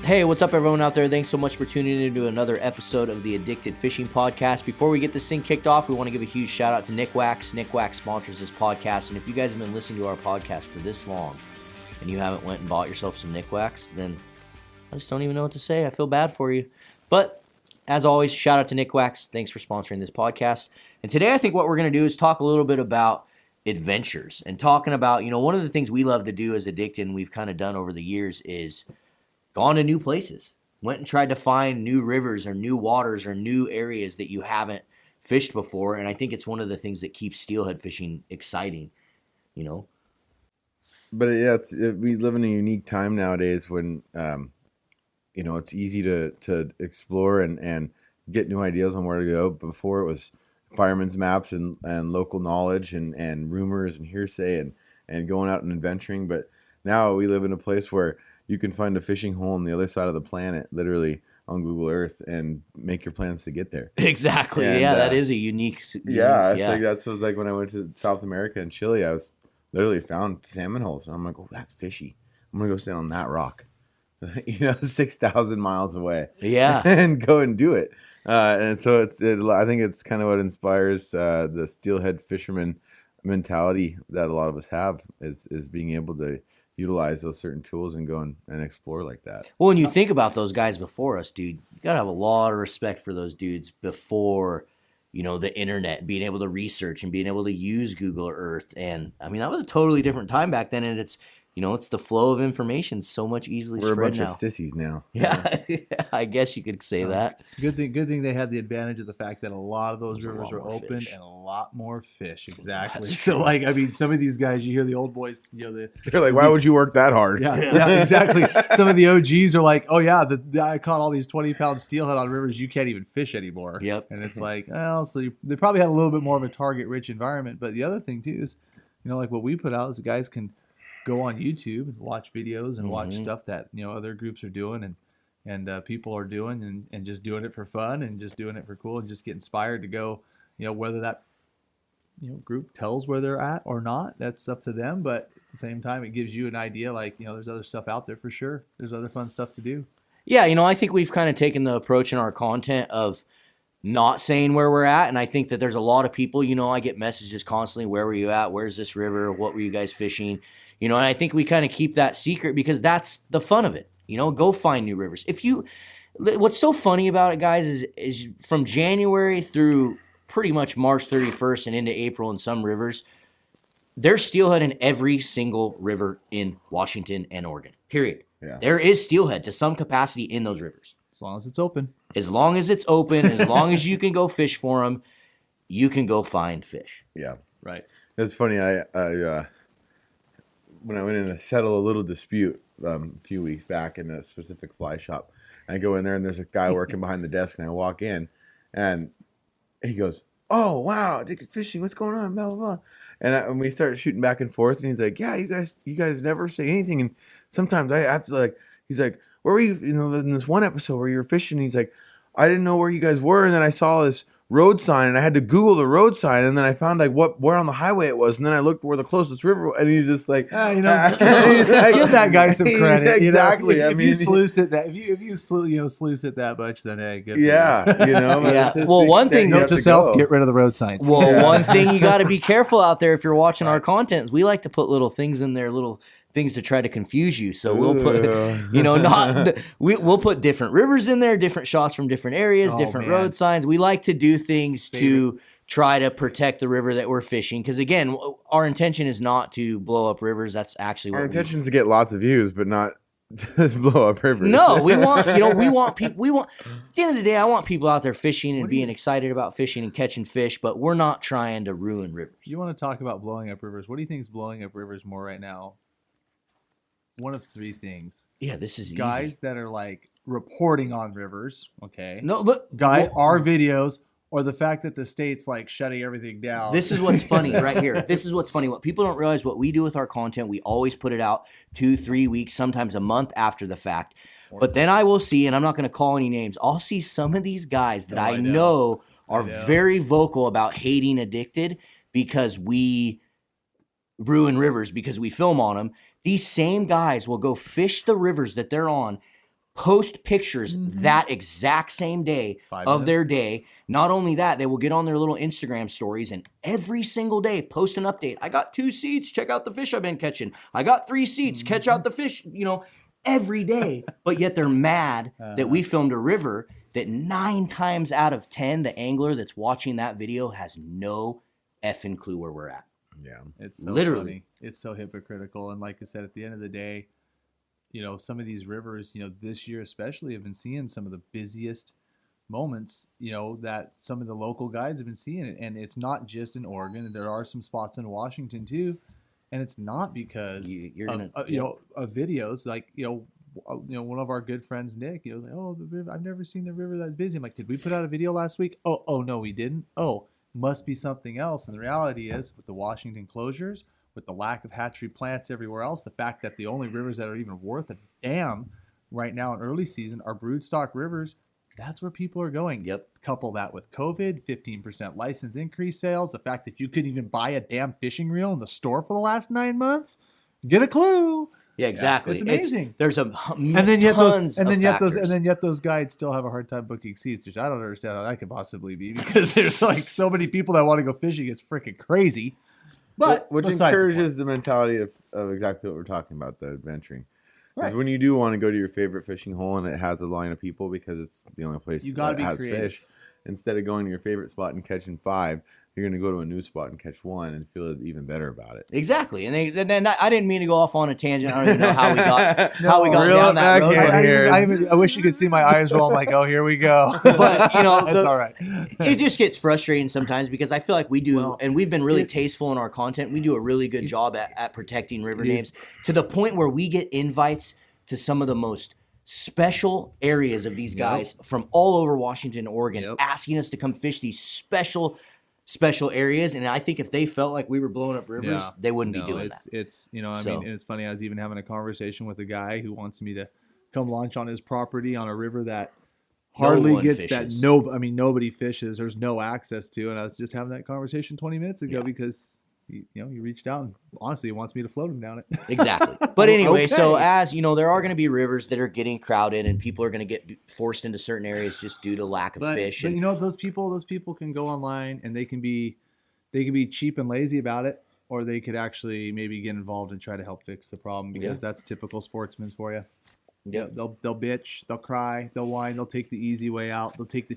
Hey, what's up, everyone out there? Thanks so much for tuning in to another episode of the Addicted Fishing Podcast. Before we get this thing kicked off, we want to give a huge shout out to Nick Wax. Nick Wax sponsors this podcast, and if you guys have been listening to our podcast for this long and you haven't went and bought yourself some Nick Wax, then I just don't even know what to say. I feel bad for you. But as always, shout out to Nick Wax. Thanks for sponsoring this podcast. And today I think what we're going to do is talk a little bit about adventures and talking about, one of the things we love to do as Addicted and we've kind of done over the years is gone to new places, went and tried to find new rivers or new waters or new areas that you haven't fished before. And I think it's one of the things that keeps steelhead fishing exciting, But yeah, we live in a unique time nowadays when, it's easy to explore and get new ideas on where to go. Before it was fireman's maps and local knowledge and rumors and hearsay and going out and adventuring. But now we live in a place where you can find a fishing hole on the other side of the planet, literally on Google Earth, and make your plans to get there. Exactly. And, that is a unique. I think that's what it was like when I went to South America and Chile. I was literally found salmon holes, and I'm like, oh, that's fishy. I'm gonna go stand on that rock, 6,000 miles away. Yeah, and go and do it. And so I think it's kind of what inspires the steelhead fisherman mentality that a lot of us have is being able to utilize those certain tools and go and explore like that. Well, when you think about those guys before us, dude, you gotta have a lot of respect for those dudes before, the internet, being able to research and being able to use Google Earth. And I mean, that was a totally different time back then. And it's, it's the flow of information so much easily spread now. We're a bunch of sissies now. Yeah, I guess you could say that. Good thing they had the advantage of the fact that a lot of those rivers were open and a lot more fish. Exactly. So, some of these guys, you hear the old boys, they're like, why would you work that hard? Yeah, exactly. Some of the OGs are like, oh yeah, I caught all these 20-pound steelhead on rivers you can't even fish anymore. Yep. And it's like, so they probably had a little bit more of a target-rich environment. But the other thing too is, like what we put out is the guys can go on YouTube and watch videos and watch stuff that other groups are doing and people are doing and just doing it for fun and just doing it for cool and just get inspired to go, whether that group tells where they're at or not, that's up to them. But at the same time, it gives you an idea there's other stuff out there for sure. There's other fun stuff to do. Yeah, I think we've kind of taken the approach in our content of not saying where we're at, and I think that there's a lot of people, I get messages constantly, where were you at? Where's this river? What were you guys fishing? And I think we kind of keep that secret because that's the fun of it. Go find new rivers. What's so funny about it, guys, is from January through pretty much March 31st and into April in some rivers, there's steelhead in every single river in Washington and Oregon, period. Yeah. There is steelhead to some capacity in those rivers. As long as it's open. As long as it's open, as long as you can go fish for them, you can go find fish. Yeah. Right. It's funny, I when I went in to settle a little dispute a few weeks back in a specific fly shop, I go in there and there's a guy working behind the desk, and I walk in, and he goes, "Oh wow, addicted fishing, what's going on?" Blah blah blah, and we start shooting back and forth, and he's like, "Yeah, you guys never say anything, and sometimes I have to he's like, where were you? In this one episode where you were fishing, he's like, I didn't know where you guys were, and then I saw this road sign, and I had to Google the road sign, and then I found where on the highway it was, and then I looked where the closest river was," and he's just like, give that guy some credit. Exactly. If you sluice it sluice it that much, then hey, good. Yeah, Yeah. Well, one thing, note to self: get rid of the road signs. Well, one thing you got to be careful out there if you're watching our content is we like to put little things in there, little things to try to confuse you. So we'll put, we'll put different rivers in there, different shots from different areas, different road signs. We like to do things to try to protect the river that we're fishing. Because again, our intention is not to blow up rivers. That's actually what our intention is to get lots of views, but not to blow up rivers. No, we want, people, at the end of the day, I want people out there fishing and being excited about fishing and catching fish, but we're not trying to ruin rivers. You want to talk about blowing up rivers. What do you think is blowing up rivers more right now? One of three things. Yeah, this is guys easy. that are reporting on rivers. Okay. No, look, our videos, or the fact that the state's shutting everything down. This is what's funny right here. This is what's funny. What people don't realize, what we do with our content, we always put it out 2-3 weeks, sometimes a month after the fact. But then I will see, and I'm not going to call any names, I'll see some of these guys that I know are very vocal about hating Addicted because we ruin rivers, because we film on them. These same guys will go fish the rivers that they're on post pictures that exact same day 5 of minutes. their day. Not only that, they will get on their little Instagram stories and every single day post an update. I got 2 seats. Check out the fish I've been catching. I got 3 seats. Catch out the fish, every day. But yet they're mad that we filmed a river that 9 times out of 10, the angler that's watching that video has no effing clue where we're at. Yeah. It's so Literally. funny. It's so hypocritical. And like I said, at the end of the day, some of these rivers, this year especially, have been seeing some of the busiest moments, that some of the local guides have been seeing it. And it's not just in Oregon. There are some spots in Washington too. And it's not because of videos. Like, one of our good friends, Nick, was like, oh, the river, I've never seen the river that busy. I'm like, did we put out a video last week? Oh, no, we didn't. Oh, must be something else. And the reality is, with the Washington closures, with the lack of hatchery plants everywhere else, the fact that the only rivers that are even worth a damn right now in early season are broodstock rivers, that's where people are going. Yep. Couple that with COVID, 15% license increase sales, the fact that you couldn't even buy a damn fishing reel in the store for the last 9 months, get a clue. Yeah, exactly. It's amazing. There's And then yet those guides still have a hard time booking seats, which I don't understand how that could possibly be, because there's like so many people that want to go fishing. It's freaking crazy. But which encourages the mentality of exactly what we're talking about, the adventuring. Because when you do want to go to your favorite fishing hole and it has a line of people because it's the only place that has fish, instead of going to your favorite spot and catching 5, you're going to go to a new spot and catch 1 and feel even better about it. Exactly. And then I didn't mean to go off on a tangent. I don't even know how we got down that road. I wish you could see my eyes roll. I'm like, oh, here we go. But, that's all right. It just gets frustrating sometimes because I feel like we do, and we've been really tasteful in our content. We do a really good job at protecting river names to the point where we get invites to some of the most special areas of these guys from all over Washington, Oregon, asking us to come fish these special areas. And I think if they felt like we were blowing up rivers, they wouldn't be doing that. It's it's funny. I was even having a conversation with a guy who wants me to come launch on his property on a river that hardly gets fishes. Nobody fishes. There's no access to. And I was just having that conversation 20 minutes ago because he reached out and honestly he wants me to float him down it. Exactly. But anyway, so as there are going to be rivers that are getting crowded and people are going to get forced into certain areas just due to lack of fish. But those people can go online and they can be cheap and lazy about it, or they could actually maybe get involved and try to help fix the problem, because that's typical sportsmen for you. Yeah. They'll bitch, they'll cry, they'll whine, they'll take the easy way out, they'll take the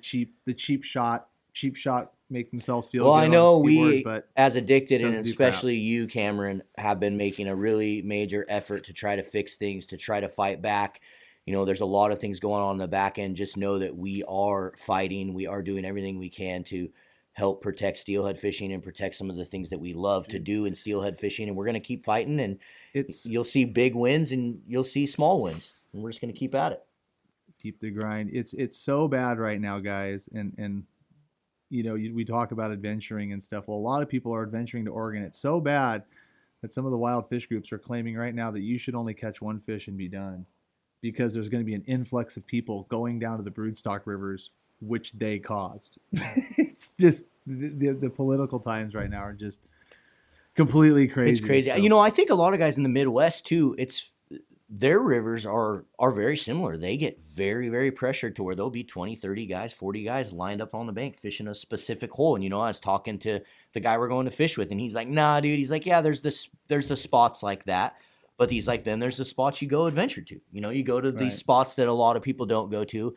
cheap shot, make themselves feel good. Well, I know but as Addicted, and especially you, Cameron, have been making a really major effort to try to fix things, to try to fight back. There's a lot of things going on in the back end. Just know that we are fighting. We are doing everything we can to help protect steelhead fishing and protect some of the things that we love to do in steelhead fishing. And we're going to keep fighting, and you'll see big wins and you'll see small wins. And we're just going to keep at it. Keep the grind. It's so bad right now, guys. And we talk about adventuring and stuff. Well, a lot of people are adventuring to Oregon. It's so bad that some of the wild fish groups are claiming right now that you should only catch 1 fish and be done, because there's going to be an influx of people going down to the broodstock rivers, which they caused. It's just the political times right now are just completely crazy. It's crazy. So. I think a lot of guys in the Midwest too, their rivers are very similar. They get very, very pressured to where there'll be 20, 30 guys, 40 guys lined up on the bank fishing a specific hole. And, I was talking to the guy we're going to fish with, and he's like, nah, dude. He's like, yeah, there's the spots like that. But he's like, then there's the spots you go adventure to. You go to these spots that a lot of people don't go to.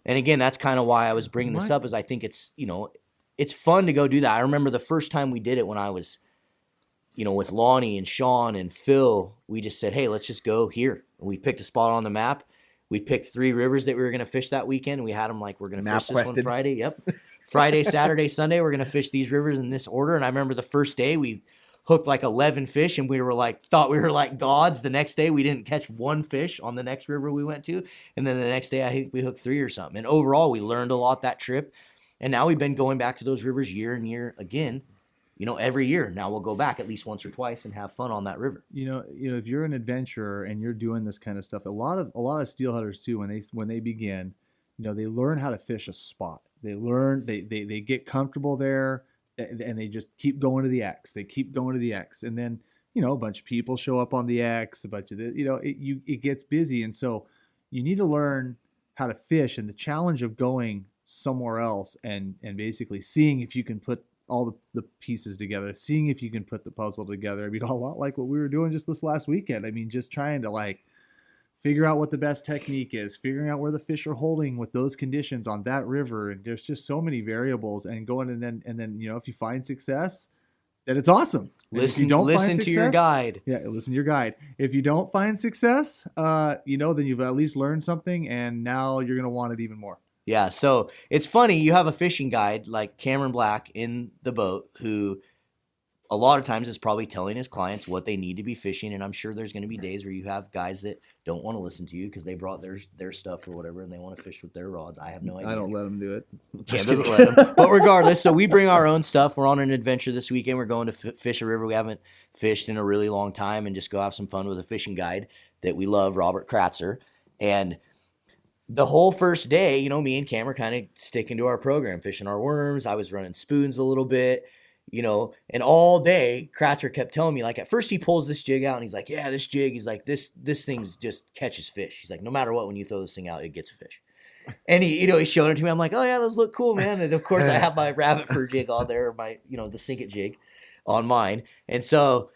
And again, that's kind of why I was bringing this up, is I think it's, it's fun to go do that. I remember the first time we did it when I was, with Lonnie and Sean and Phil, we just said, hey, let's just go here. And we picked a spot on the map. We picked 3 rivers that we were going to fish that weekend. We had them like, we're going to fish this one Friday. Yep. Friday, Saturday, Sunday, we're going to fish these rivers in this order. And I remember the first day we hooked like 11 fish, and we were like, thought we were like gods. The next day we didn't catch 1 fish on the next river we went to. And then the next day I think we hooked 3 or something. And overall we learned a lot that trip. And now we've been going back to those rivers year and year again. Every year now we'll go back at least once or twice and have fun on that river. If you're an adventurer and you're doing this kind of stuff, a lot of steelheaders too, when they begin, they learn how to fish a spot. They learn, they get comfortable there, and they just keep going to the X. They keep going to the X, and then a bunch of people show up on the X. A bunch of it gets busy, and so you need to learn how to fish, and the challenge of going somewhere else and basically seeing if you can put all the pieces together, seeing if you can put the puzzle together. I mean, a lot like what we were doing just this last weekend. I mean, just trying to like figure out what the best technique is, figuring out where the fish are holding with those conditions on that river. And there's just so many variables, and going, and then, you know, if you find success, then it's awesome. Listen to your guide. Yeah, listen to your guide. If you don't find success, you know, then you've at least learned something, and now you're going to want it even more. Yeah, so it's funny, you have a fishing guide like Cameron Black in the boat who a lot of times is probably telling his clients what they need to be fishing, and I'm sure there's going to be days where you have guys that don't want to listen to you because they brought their stuff or whatever, and they want to fish with their rods. I have no idea. I don't let them do it. Cam doesn't let them. But regardless, so we bring our own stuff. We're on an adventure this weekend. We're going to fish a river we haven't fished in a really long time and just go have some fun with a fishing guide that we love, Robert Kratzer. And the whole first day, you know, me and Cam are kind of sticking to our program, fishing our worms. I was running spoons a little bit. You know, and all day, Kratzer kept telling me, like, at first he pulls this jig out and he's like, yeah, this jig, he's like, this thing's just catches fish. He's like, no matter what, when you throw this thing out, it gets a fish. And he, you know, he's showing it to me. I'm like, oh yeah, those look cool, man. And of course I have my rabbit fur jig on there, my, you know, the sink it jig on mine. And so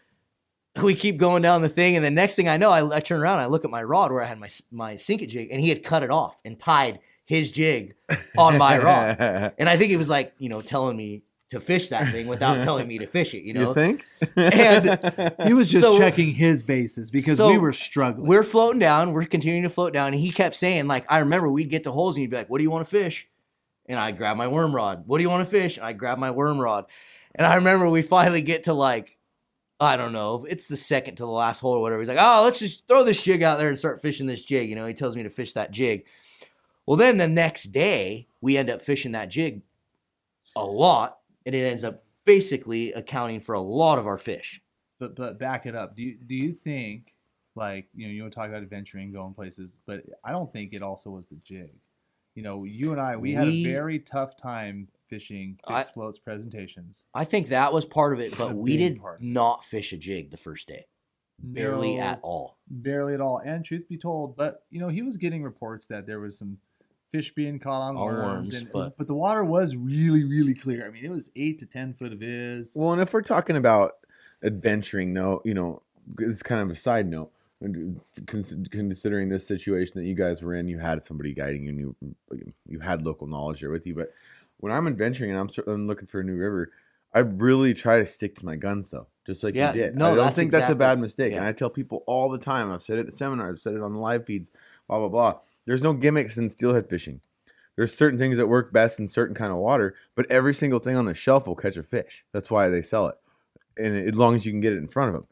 we keep going down the thing. And the next thing I know, I turn around and I look at my rod where I had my sink it jig, and he had cut it off and tied his jig on my rod. And I think he was like, you know, telling me to fish that thing without telling me to fish it, you know? You think? And he was just checking his bases because we were struggling. We're floating down. We're continuing to float down. And he kept saying, like, I remember we'd get to holes and he'd be like, what do you want to fish? And I'd grab my worm rod. What do you want to fish? And I'd grab my worm rod. And I remember we finally get to, like, I don't know, it's the second to the last hole or whatever. He's like, oh, let's just throw this jig out there and start fishing this jig. You know, he tells me to fish that jig. Well, then the next day, we end up fishing that jig a lot. And it ends up basically accounting for a lot of our fish. But back it up. Do you think, like, you know, you want to talk about adventuring, going places, but I don't think it also was the jig. You know, you and I, we had a very tough time fishing fixed floats presentations. I think that was part of it, but we did not fish a jig the first day. Barely at all. Barely at all. And truth be told, but, you know, he was getting reports that there was some fish being caught on worms, but the water was really, really clear. I mean, it was 8 to 10 foot of Viz. Well, and if we're talking about adventuring, no, you know, it's kind of a side note. Considering this situation that you guys were in, you had somebody guiding you, and you had local knowledge there with you. But when I'm adventuring and I'm looking for a new river, I really try to stick to my guns, though, just like you did. No, I don't think that's a bad mistake. Yeah. And I tell people all the time, I've said it at seminars, I've said it on the live feeds, blah, blah, blah. There's no gimmicks in steelhead fishing. There's certain things that work best in certain kind of water, but every single thing on the shelf will catch a fish. That's why they sell it, and as long as you can get it in front of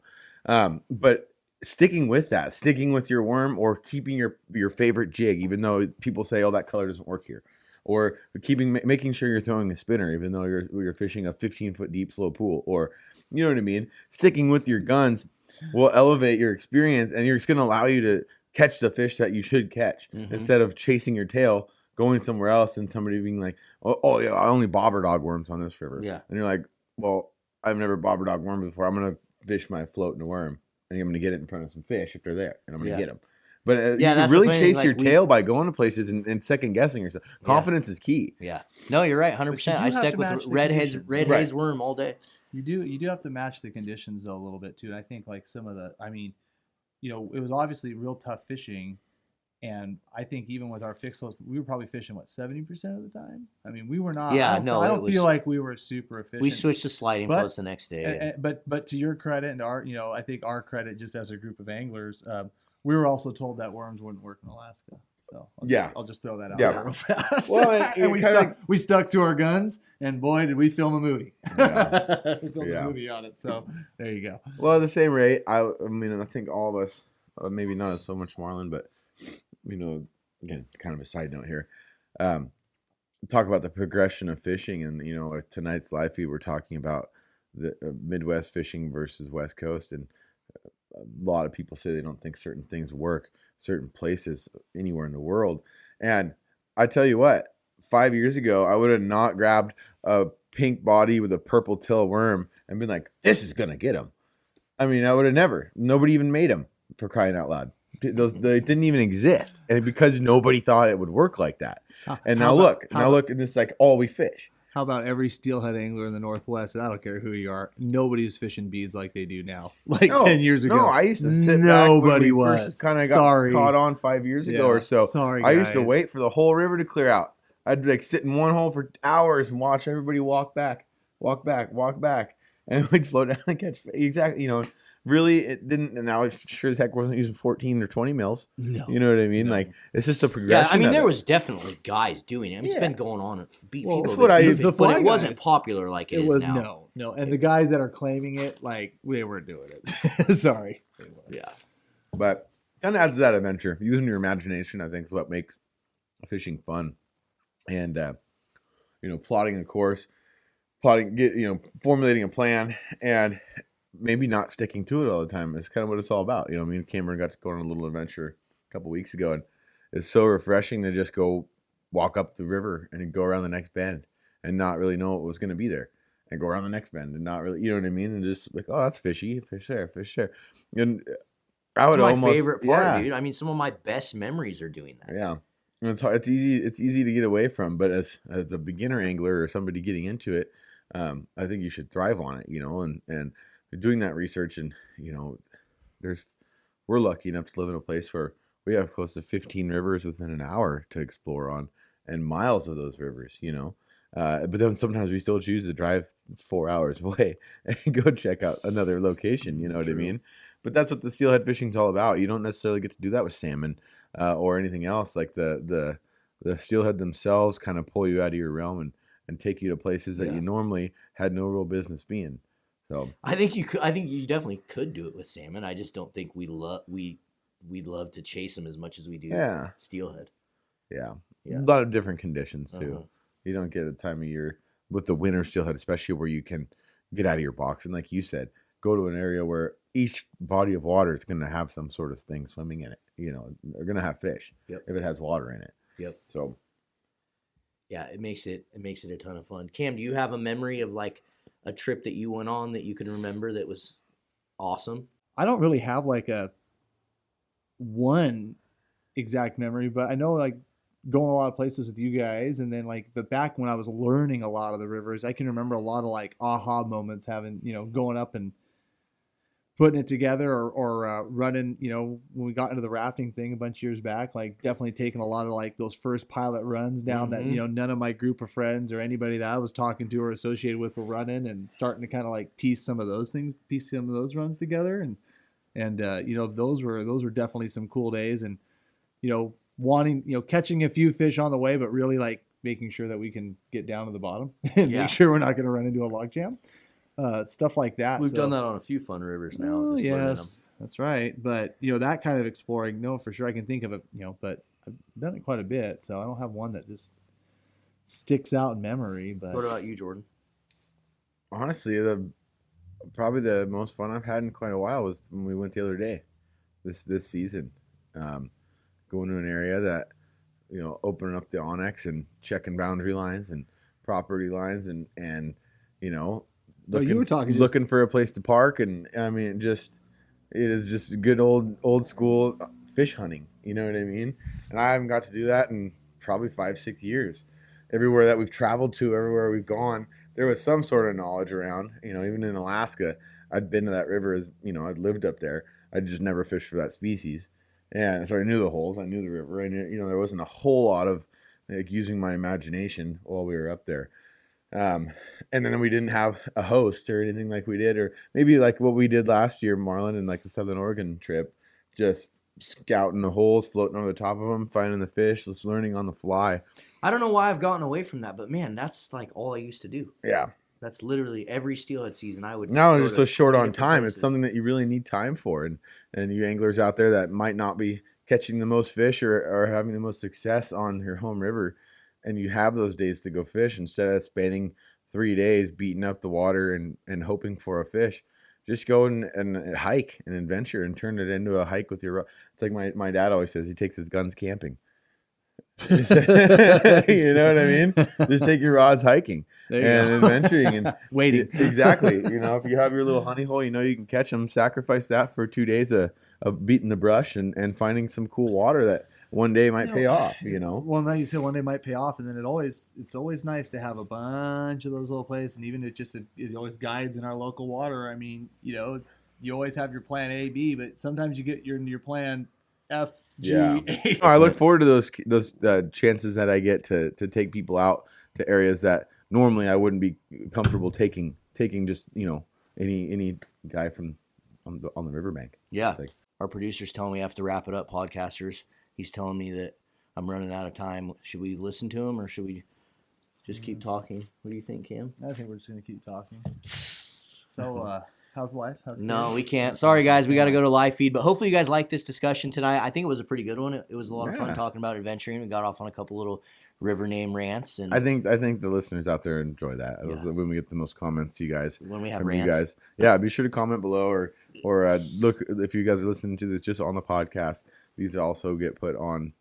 them. But sticking with that, sticking with your worm, or keeping your favorite jig, even though people say, "Oh, that color doesn't work here," or making sure you're throwing a spinner, even though you're fishing a 15-foot deep slow pool, or you know what I mean. Sticking with your guns will elevate your experience, and it's going to allow you to catch the fish that you should catch instead of chasing your tail, going somewhere else, and somebody being like, oh yeah, I only bobber dog worms on this river. Yeah. And you're like, well, I've never bobber dog wormed before. I'm going to fish my float in a worm, and I'm going to get it in front of some fish if they're there, and I'm going to get them. But you really chase your tail by going to places and second guessing yourself. Confidence is key. Yeah. No, you're right, 100%. I stuck with red haze worm all day. You do have to match the conditions though a little bit too. And I think like some of the, I mean, you know, it was obviously real tough fishing. And I think even with our fixed floats, we were probably fishing, 70% of the time? I mean, we were not. Yeah, I don't feel like we were super efficient. We switched to sliding floats the next day. But to your credit and our, you know, I think our credit just as a group of anglers, we were also told that worms wouldn't work in Alaska. So I'll just throw that out there real fast. Well, and we stuck to our guns, and boy, did we film a movie. We filmed a movie on it. So there you go. Well, at the same rate, I mean, I think all of us, maybe not so much Marlin, but you know, again, kind of a side note here. Talk about the progression of fishing, and you know, tonight's live feed we're talking about the Midwest fishing versus West Coast, and a lot of people say they don't think certain things work certain places anywhere in the world. And I tell you what, 5 years ago, I would have not grabbed a pink body with a purple tail worm and been like, this is going to get him. I mean, I would have never. Nobody even made him, for crying out loud. they didn't even exist, and because nobody thought it would work like that. And now look, and it's like all we fish. How about every steelhead angler in the Northwest? And I don't care who you are. Nobody's fishing beads like they do now. 10 years ago. No, I used to sit back when we first kind of got caught on 5 years ago or so. Sorry, I used to wait for the whole river to clear out. I'd like sit in one hole for hours and watch everybody walk back, and we'd float down and catch. Exactly, really, it didn't. And now it sure as heck wasn't using 14 or 20 mils. No, you know what I mean. No. Like it's just a progression. Yeah, I mean there was definitely guys doing it. I mean, it's been going on. People that's what I. But it wasn't popular like it is now. No, and the guys that are claiming it, they weren't doing it. Sorry. Yeah, but kind of adds to that adventure. Using your imagination, I think, is what makes fishing fun. And plotting a course, formulating a plan, and maybe not sticking to it all the time. It's kind of what it's all about. Me and Cameron got to go on a little adventure a couple weeks ago, and it's so refreshing to just go walk up the river and go around the next bend and not really know what was going to be there, and go around the next bend and not really, you know what I mean, and just like, oh, that's fishy, fish there, and I would my favorite part, dude. I mean, some of my best memories are doing that. Yeah. And it's hard, it's easy to get away from, but as a beginner angler or somebody getting into it, I think you should thrive on it, and doing that research. And we're lucky enough to live in a place where we have close to 15 rivers within an hour to explore on, and miles of those rivers, but then sometimes we still choose to drive 4 hours away and go check out another location, you know what I mean? But that's what the steelhead fishing is all about. You don't necessarily get to do that with salmon. Or anything else. Like the steelhead themselves kind of pull you out of your realm and take you to places that you normally had no real business being. So I think you could. I think you definitely could do it with salmon. I just don't think we'd love to chase them as much as we do steelhead. Yeah, a lot of different conditions too. You don't get a time of year with the winter steelhead, especially where you can get out of your box and, like you said, go to an area where each body of water is going to have some sort of thing swimming in it. They're going to have fish if it has water in it. Yep. So, yeah, it makes it a ton of fun. Cam, do you have a memory of like a trip that you went on that you can remember that was awesome? I don't really have like a one exact memory, but I know like going a lot of places with you guys, and then but back when I was learning a lot of the rivers, I can remember a lot of like aha moments having, going up and putting it together or running, when we got into the rafting thing a bunch of years back, definitely taking a lot of like those first pilot runs down that, none of my group of friends or anybody that I was talking to or associated with were running, and starting to kind of like piece some of those runs together. And those were definitely some cool days, and, wanting, catching a few fish on the way, but really like making sure that we can get down to the bottom and make sure we're not going to run into a log jam. Stuff like that. We've done that on a few fun rivers now. Oh, yes, that's right. But, that kind of exploring, no, for sure I can think of it, but I've done it quite a bit. So I don't have one that just sticks out in memory. But what about you, Jordan? Honestly, probably the most fun I've had in quite a while was when we went the other day, this season, going to an area that, opening up the Onyx and checking boundary lines and property lines and looking for a place to park, and I mean, it is just good old school fish hunting. You know what I mean? And I haven't got to do that in probably 5-6 years. Everywhere that we've traveled to, everywhere we've gone, there was some sort of knowledge around. Even in Alaska, I'd been to that river as I'd lived up there. I just never fished for that species, and so I knew the holes, I knew the river. I knew there wasn't a whole lot of like using my imagination while we were up there. And then we didn't have a host or anything like we did, or maybe like what we did last year, Marlin, and like the Southern Oregon trip, just scouting the holes, floating over the top of them, finding the fish, just learning on the fly. I don't know why I've gotten away from that, but man, that's like all I used to do. Yeah. That's literally every steelhead season I would. Now it's just so short on time. Places. It's something that you really need time for. And you anglers out there that might not be catching the most fish or having the most success on your home river, and you have those days to go fish, instead of spending 3 days beating up the water and hoping for a fish, just go and hike and adventure and turn it into a hike with your. It's like my dad always says, he takes his guns camping. You know what I mean? Just take your rods hiking and adventuring and waiting. Exactly. If you have your little honey hole, you can catch them. Sacrifice that for 2 days of beating the brush and finding some cool water that one day might pay off, you know. Well, now you say one day might pay off, and then it's always nice to have a bunch of those little places, and even if it always guides in our local water. I mean, you always have your plan A, B, but sometimes you get your plan F, G, A. I look forward to those chances that I get to take people out to areas that normally I wouldn't be comfortable taking just any guy from on the riverbank. Yeah, our producer's telling me I have to wrap it up, podcasters. He's telling me that I'm running out of time. Should we listen to him or should we just keep talking? What do you think, Cam? I think we're just going to keep talking. So, how's life? No, we can't. Sorry, guys. We got to go to live feed. But hopefully you guys liked this discussion tonight. I think it was a pretty good one. It was a lot of fun talking about adventuring. We got off on a couple little river name rants. And I think the listeners out there enjoy that. It was when we get the most comments, you guys. When we have rants. You guys. Yeah, be sure to comment below or look if you guys are listening to this just on the podcast. These also get put on.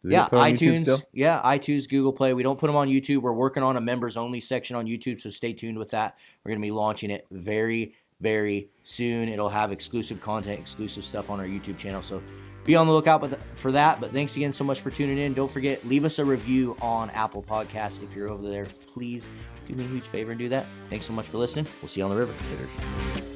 iTunes. Yeah, iTunes, Google Play. We don't put them on YouTube. We're working on a members only section on YouTube, so stay tuned with that. We're going to be launching it very, very soon. It'll have exclusive content, exclusive stuff on our YouTube channel. So be on the lookout for that. But thanks again so much for tuning in. Don't forget, leave us a review on Apple Podcasts if you're over there. Please do me a huge favor and do that. Thanks so much for listening. We'll see you on the river. Laters.